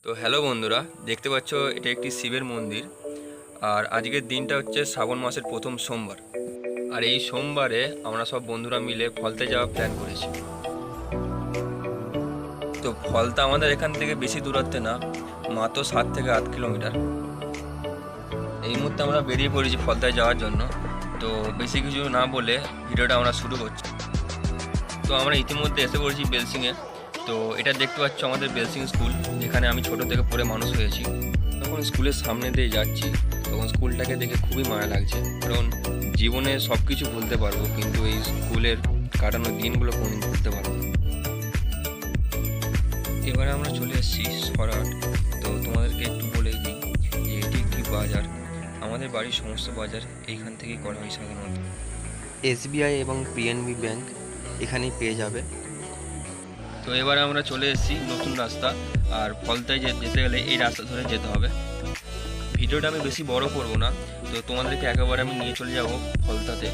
তো হ্যালো বন্ধুরা, দেখতে পাচ্ছ এটা একটি শিবের মন্দির। আর আজকের দিনটা হচ্ছে শ্রাবণ মাসের প্রথম সোমবার। আর এই সোমবারে আমরা সব বন্ধুরা মিলে ফলতে যাওয়ার প্ল্যান করেছি। তো ফলতা আমাদের এখান থেকে বেশি দূরত্বে না, মাত্র 7 থেকে 8 কিলোমিটার। এই মুহূর্তে আমরা বেরিয়ে পড়েছি ফলতায় যাওয়ার জন্য। তো বেশি কিছু না বলে ভিডিওটা আমরা শুরু করছি। তো আমরা ইতিমধ্যে এসে পড়েছি বেলসিংয়ে। তো এটা দেখতে পাচ্ছ আমাদের বেলসিং স্কুল, যেখানে আমি ছোট থেকে পড়ে মানুষ হয়েছি। যখন স্কুলের সামনে দিয়ে যাচ্ছি তখন স্কুলটাকে দেখে খুবই মায়া লাগছে, কারণ জীবনে সব কিছু ভুলতে পারবো কিন্তু এই স্কুলের কাটানো দিনগুলো কোনোদিন ভুলতে পারবো না। এবারে আমরা চলে এসেছি সরাট। তো তোমাদেরকে একটু বলেই দিই যে এটি একটি বাজার। আমাদের বাড়ির সমস্ত বাজার এইখান থেকেই করা হয় সাধারণত। এসবিআই এবং পিএনবি ব্যাংক এখানেই পেয়ে যাবে। তো এবারে আমরা চলে এসেছি নতুন রাস্তা, আর ফলতায় যেতে গেলে এই রাস্তা ধরে যেতে হবে। ভিডিওটা আমি বেশি বড় করব না, তো তোমাদেরকে একেবারে আমি নিয়ে চলে যাব ফলতাতে।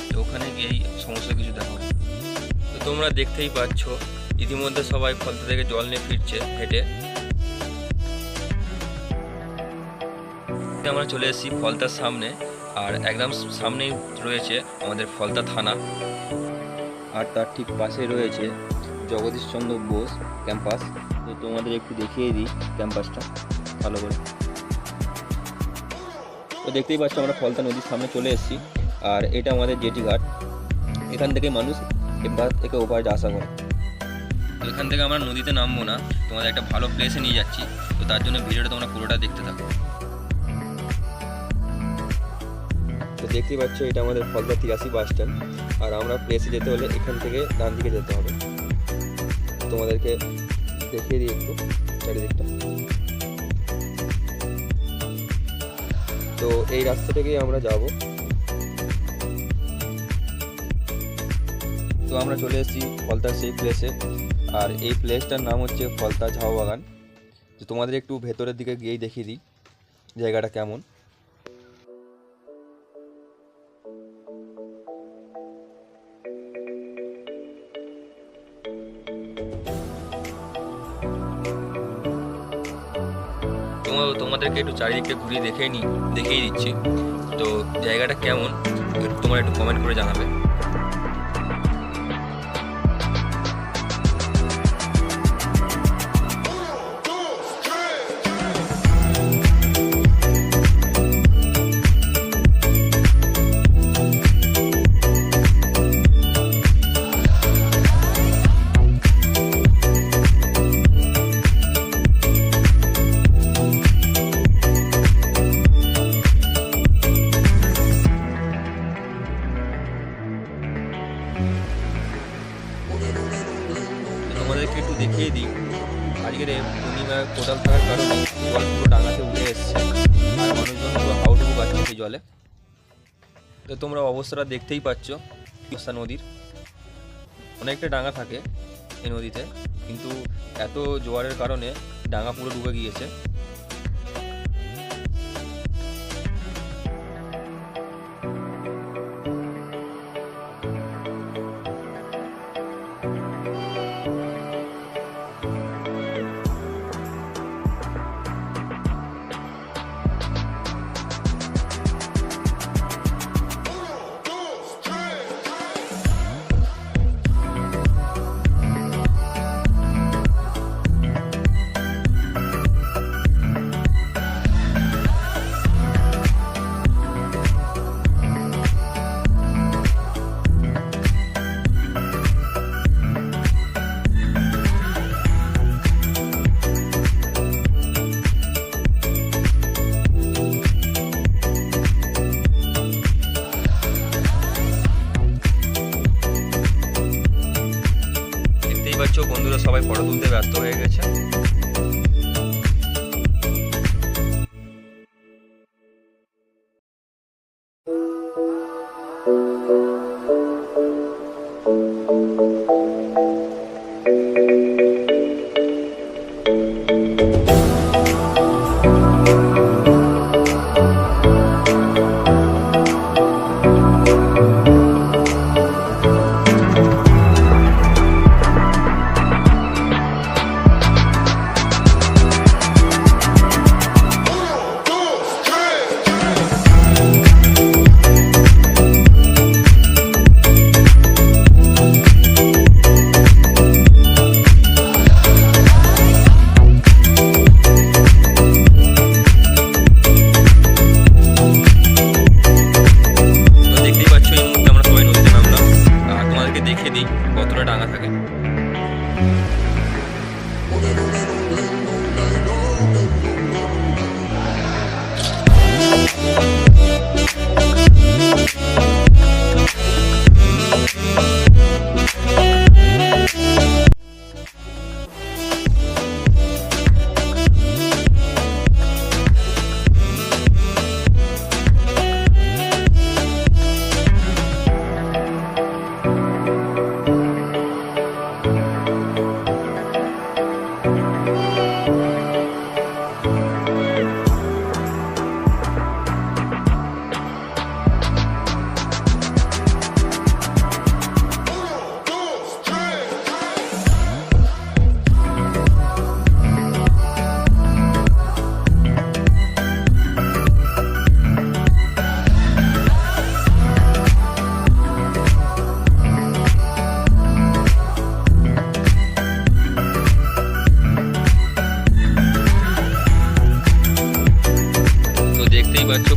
তো ওখানে গিয়েই সমস্ত কিছু দেখাবো। তো তোমরা দেখতেই পাচ্ছ ইতিমধ্যে সবাই ফলতা থেকে জল নিয়ে ফিরছে হেঁটে। আমরা চলে এসেছি ফলতার সামনে, আর একদম সামনেই রয়েছে আমাদের ফলতা থানা, আর তার ঠিক পাশে রয়েছে জগদীশচন্দ্র বোস ক্যাম্পাস। তো তোমাদের একটু দেখিয়ে দিই ক্যাম্পাসটা ভালো করে। তো দেখতেই পাচ্ছ আমরা ফলতা নদীর সামনে চলে এসেছি, আর এটা আমাদের জেটি ঘাট। এখান থেকে মানুষ এবার থেকে ওপারে আসা করে। তো এখান থেকে আমরা নদীতে নামবো না, তোমাদের একটা ভালো প্লেসে নিয়ে যাচ্ছি। তো তার জন্য ভিডিওটা তোমরা পুরোটা দেখতে থাকো। তো দেখতেই পাচ্ছ এটা আমাদের ফলতা 83 বাস স্ট্যান্ড, আর আমরা প্লেসে যেতে হলে এখান থেকে ডান দিকে যেতে হবে। তোমাদেরকে দেখিয়ে দিই একটু চারিদিকটা। তো এই রাস্তা থেকেই আমরা যাব। তো আমরা চলে এসেছি ফলতার সেই প্লেসে, আর এই প্লেসটার নাম হচ্ছে ফলতা ঝাউ বাগান। তো তোমাদের একটু ভেতরের দিকে গিয়েই দেখিয়ে দিই জায়গাটা কেমন। তোমাদেরকে একটু চারিদিকটা ঘুরিয়ে দেখিয়ে দিচ্ছি। তো জায়গাটা কেমন তোমরা একটু কমেন্ট করে জানাবে। তোমাদেরকে একটু দেখিয়ে দিই, আজকের পূর্ণিমা কোদাল থাকার কারণে জল পুরো ডাঙাতে উঠে এসছে, আর মানুষজন পুরো হাউডুবু কাটছে সেই জলে। তো তোমরা অবস্থাটা দেখতেই পাচ্ছ অবস্থা নদীর। অনেকটা ডাঙা থাকে এই নদীতে, কিন্তু এত জোয়ারের কারণে ডাঙা পুরো ডুবে গিয়েছে।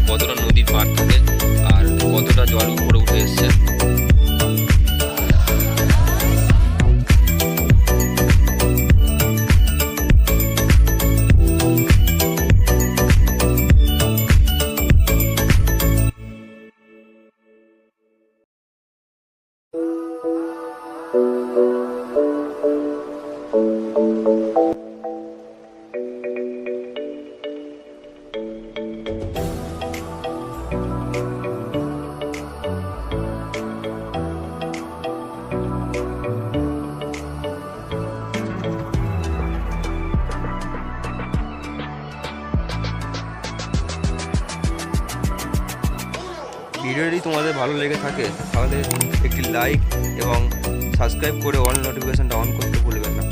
কতটা নদীর পাড় থাকে আর কতটা জল উপরে উঠে এসছে। ভিডিওটি তোমাদের ভালো লেগে থাকে তাহলে একটি লাইক এবং সাবস্ক্রাইব করে অল নোটিফিকেশনটা অন করতে ভুলবেন না,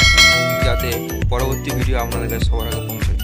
যাতে পরবর্তী ভিডিও আপনাদের কাছে সবার আগে পৌঁছায়।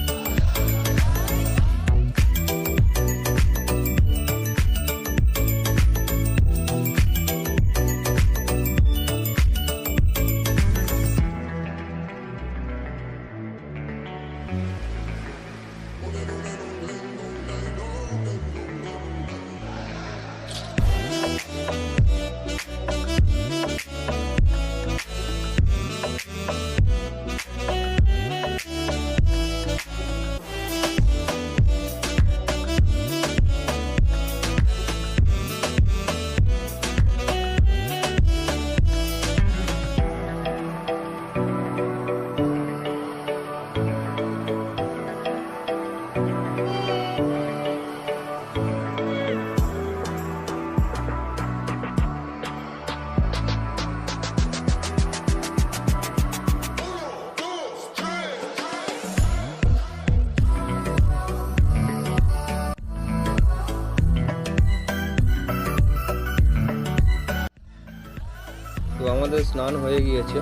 তো আমাদের স্নান হয়ে গিয়েছে,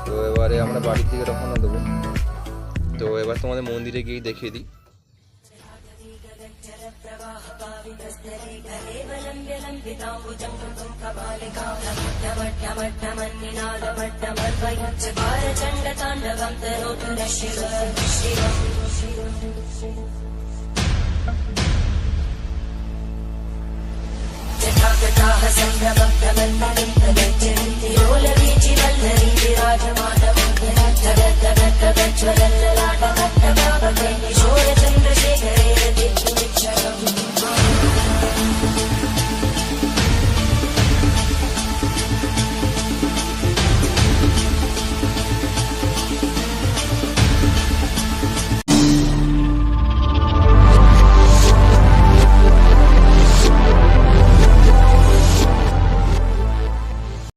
তো এবারে আমরা বাড়ির দিকে রওনা দেবো। তো এবার তোমাদের মন্দিরে গিয়ে দেখিয়ে দিই। संभ्रमभ्रमन्मलिन्दगज्ज